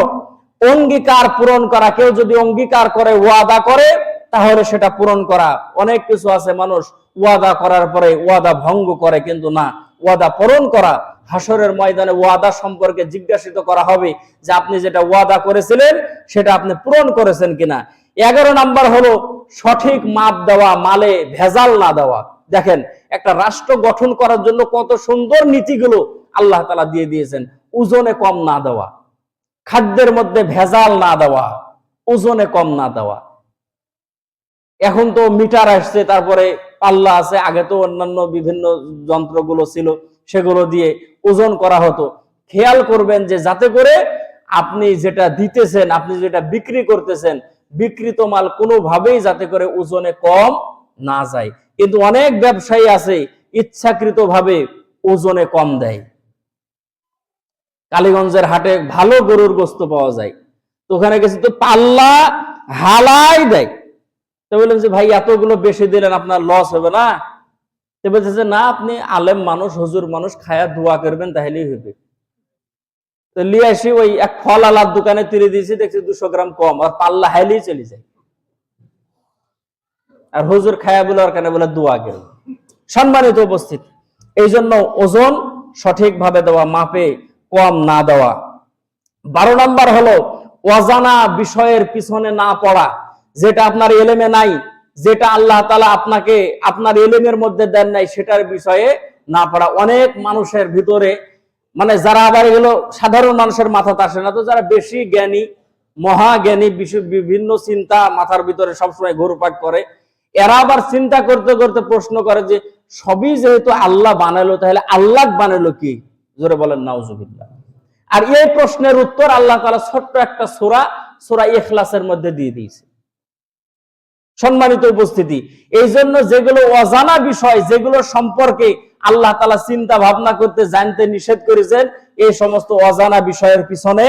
Speaker 2: অঙ্গীকার পূরণ করা। কেউ যদি অঙ্গীকার করে, ওয়াদা করে, তাহলে সেটা পূরণ করা। অনেক কিছু আছে মানুষ ওয়াদা করার পরে ওয়াদা ভঙ্গ করে, কিন্তু না, ওয়াদা পূরণ করা। হাসরের ময়দানে ওয়াদা সম্পর্কে জিজ্ঞাসিত করা হবে যে আপনি যেটা ওয়াদা করেছিলেন সেটা আপনি পূরণ করেছেন কিনা। 11 নাম্বার হলো সঠিক মাপ দেওয়া, মালে ভেজাল না দেওয়া। দেখেন, একটা রাষ্ট্র গঠন করার জন্য কত সুন্দর নীতিগুলো আল্লাহ তাআলা দিয়ে দিয়েছেন। ওজনে কম না দেওয়া, খাদ্যের মধ্যে ভেজাল না দেওয়া, ওজনে কম না দেওয়া। এখন তো মিটার আসছে, তারপরে পাল্লা আছে, আগে তো অন্যান্য বিভিন্ন যন্ত্রগুলো ছিল, সেগুলো দিয়ে ওজন করা হতো। খেয়াল করবেন যে যাতে করে আপনি যেটা দিতেছেন, আপনি যেটা বিক্রি করতেছেন, বিক্রিত মাল কোনোভাবেই যাতে করে ওজনে কম না যায়। কিন্তু অনেক ব্যবসায়ী আছে ইচ্ছাকৃতভাবে ওজনে কম দেয়। কালীগঞ্জের হাটে ভালো গরুর গোস্ত পাওয়া যায়, তো ওখানে গেছি, তো পাল্লা হালাই দেয়। তো বললাম যে ভাই এতগুলো বেশি দিলেন, আপনার লস হবে না? তো বলতেছে না, আপনি আলেম মানুষ, হুজুর মানুষ, খায়া দোয়া করবেন তাহলেই হবে। তো নিয়ে আসি, ওই এক ফল আলার দোকানে তুলে দিয়েছি, দেখছি 200 গ্রাম কম, আর পাল্লা হাইলেই চলে যায়। আর হুজুর খায়া বলে আর কেন বলে দোয়া করবে। সম্মানিত উপস্থিত, এই জন্য ওজন সঠিকভাবে দেওয়া, মাপে কম না দেওয়া। 12 নাম্বার হলো অজানা বিষয়ের পিছনে না পড়া। যেটা আপনার এলেমে নাই, যেটা আল্লাহ তাআলা আপনাকে আপনার এলেমের মধ্যে দেন নাই, সেটার বিষয়ে না পড়া। অনেক মানুষের ভিতরে, মানে যারা আবার এগুলো সাধারণ মানুষের মাথাতে আসে না, তো যারা বেশি জ্ঞানী, মহাজ্ঞানী, বিভিন্ন চিন্তা মাথার ভিতরে সবসময় ঘুরপাক করে, এরা আবার চিন্তা করতে করতে প্রশ্ন করে যে সবই যেহেতু আল্লাহ বানালো, তাহলে আল্লাহ বানালো কি? জোরে বলেন নাউজুবিল্লাহ। আর এই প্রশ্নের উত্তর আল্লাহ তাআলা ছোট্ট একটা সূরা ইখলাসের মধ্যে দিয়ে দিয়েছে। সম্মানিত উপস্থিতি, এই জন্য যেগুলো অজানা বিষয়, যেগুলো সম্পর্কে আল্লাহ তাআলা চিন্তা ভাবনা করতে, জানতে নিষেধ করেছেন, এই সমস্ত অজানা বিষয়ের পিছনে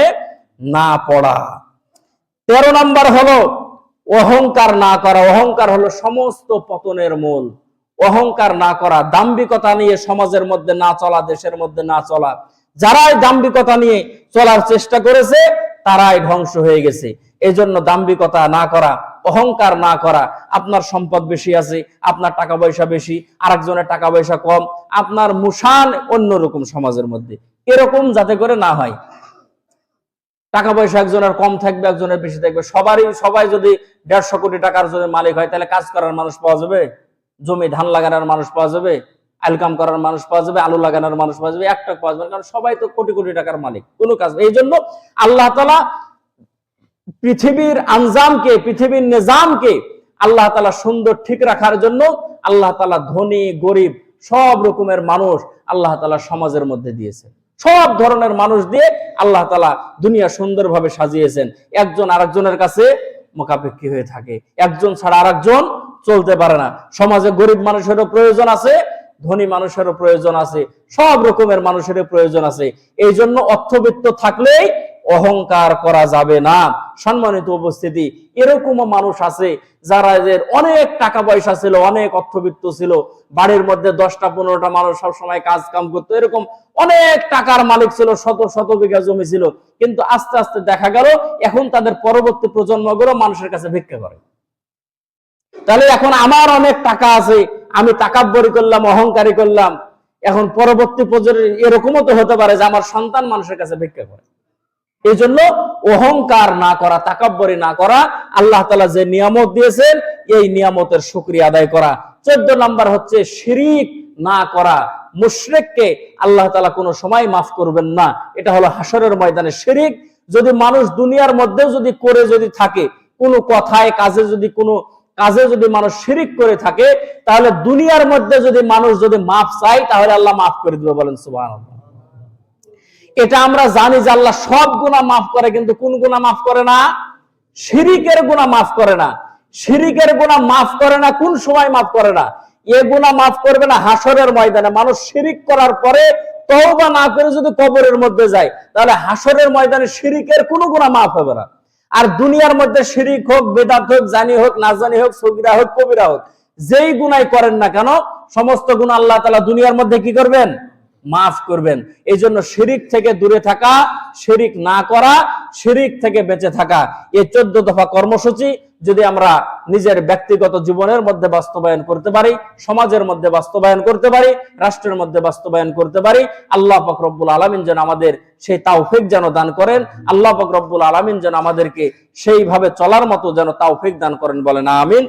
Speaker 2: না পড়া। 13 নাম্বার হলো অহংকার না করা, অহংকার হলো সমস্ত পতনের মূল। অহংকার না করা, দাম্ভিকতা নিয়ে সমাজের মধ্যে না চলা, দেশের মধ্যে না চলা। যারাই দাম্ভিকতা নিয়ে চলার চেষ্টা করেছে তারাই ধ্বংস হয়ে গেছে। এই জন্য দাম্ভিকতা না করা, অহংকার না করা। আপনার সম্পদ বেশি আছে, আপনার টাকা পয়সা বেশি, আরেকজনের টাকা পয়সা কম, আপনার মুশান অন্যরকম সমাজের মধ্যে, এরকম যাতে করে না হয়। টাকা পয়সা একজনের কম থাকবে, একজনের বেশি থাকবে। সবাই যদি 150 কোটি টাকার যদি মালিক হয়, তাহলে কাজ করার মানুষ পাওয়া যাবে? জমি ধান লাগানোর মানুষ পাওয়া যাবে? আলকাম করার মানুষ পাওয়া যাবে? আলু লাগানোর মানুষ পাওয়া যাবে? একটা পাওয়া যাবে? কারণ সবাই তো কোটি কোটি টাকার মালিক, কোনো কাজ। এই জন্য আল্লাহ তাআলা পৃথিবীর আনজামকে, পৃথিবীর নিজামকে আল্লাহ তাআলা সুন্দর ঠিক রাখার জন্য আল্লাহ তাআলা ধনী গরিব সব রকমের মানুষ আল্লাহ তাআলা সমাজের মধ্যে দিয়েছে। সব ধরনের মানুষ দিয়ে আল্লাহ তাআলা দুনিয়া সুন্দরভাবে সাজিয়েছেন। একজন আরেকজনের কাছে মুখাপেক্ষী হয়ে থাকে, একজন ছাড়া আরেকজন চলতে পারে না। সমাজে গরিব মানুষেরও প্রয়োজন আছে, ধনী মানুষেরও প্রয়োজন আছে, সব রকমের মানুষেরও প্রয়োজন আছে। এই জন্য অর্থবিত্ত থাকলেই অহংকার করা যাবে না। সম্মানিত উপস্থিতি, এরকমও মানুষ আছে যারা অনেক টাকা পয়সা ছিল, অনেক অর্থবিত্ত ছিল, বাড়ির মধ্যে 10টা 15টা মানুষ সবসময় কাজ কাম করতো, এরকম অনেক টাকার মালিক ছিল, শত শত বিঘা জমি ছিল। কিন্তু আস্তে আস্তে দেখা গেল এখন তাদের পরবর্তী প্রজন্মগুলো মানুষের কাছে ভিক্ষা করে। তাহলে এখন আমার অনেক টাকা আছে, আমি তাকাব্বরি করলাম, অহংকারী করলাম, এখন পরবর্তী প্রজন্ম এরকমও তো হতে পারে যে আমার সন্তান মানুষের কাছে ভিক্ষা করে। এই জন্য অহংকার না করা, তাকাব্বরি না করা, আল্লাহ তাআলা যে নিয়ামত দিয়েছেন এই নিয়ামতের শুকরিয়া আদায় করা। 14 নাম্বার হচ্ছে শিরিক না করা। মুশরিককে আল্লাহ তাআলা কোনো সময় মাফ করবেন না। এটা হলো হাসরের ময়দানে শিরিক। যদি মানুষ দুনিয়ার মধ্যেও যদি করে যদি থাকে, কোনো কথায় কাজে যদি মানুষ শিরিক করে থাকে, তাহলে দুনিয়ার মধ্যে যদি মানুষ যদি মাফ চায় তাহলে আল্লাহ মাফ করে দিবে। বলেন সুবহানাল্লাহ। এটা আমরা জানি যে আল্লাহ সব গুনাহ মাফ করে, কিন্তু কোন গুনাহ মাফ করে না? শিরিকের গুনাহ মাফ করে না। শিরিকের গুনাহ মাফ করে না কোন সময় মাফ করে না? এ গুনাহ মাফ করবে না হাসরের ময়দানে। মানুষ শিরিক করার পরে তওবা না করে যদি কবরের মধ্যে যায়, তাহলে হাসরের ময়দানে শিরিকের কোনো গুনাহ মাফ হবে না। আর দুনিয়ার মধ্যে শিরিক হোক, বেদাত হোক, জানি হোক, না জানি হোক, সগীরা হোক, কবিরা হোক, যেই গুনাহ করেন না কেন, সমস্ত গুনাহ আল্লাহ তাআলা দুনিয়ার মধ্যে কি করবেন? মাফ করবেন। এই জন্য শিরিক থেকে দূরে থাকা, শিরিক না করা, শিরিক থেকে বেঁচে থাকা, এই 14 দফা কর্মসূচি যদি আমরা নিজের ব্যক্তিগত জীবনের মধ্যে বাস্তবায়ন করতে পারি, সমাজের মধ্যে বাস্তবায়ন করতে পারি, রাষ্ট্রের মধ্যে বাস্তবায়ন করতে পারি, আল্লাহ পাক রব্বুল আলামিন যেন আমাদের সেই তাওফিক যেন দান করেন। আল্লাহ পাক রব্বুল আলামিন যেন আমাদেরকে সেইভাবে চলার মতো যেন তাওফিক দান করেন। বলেন আমিন।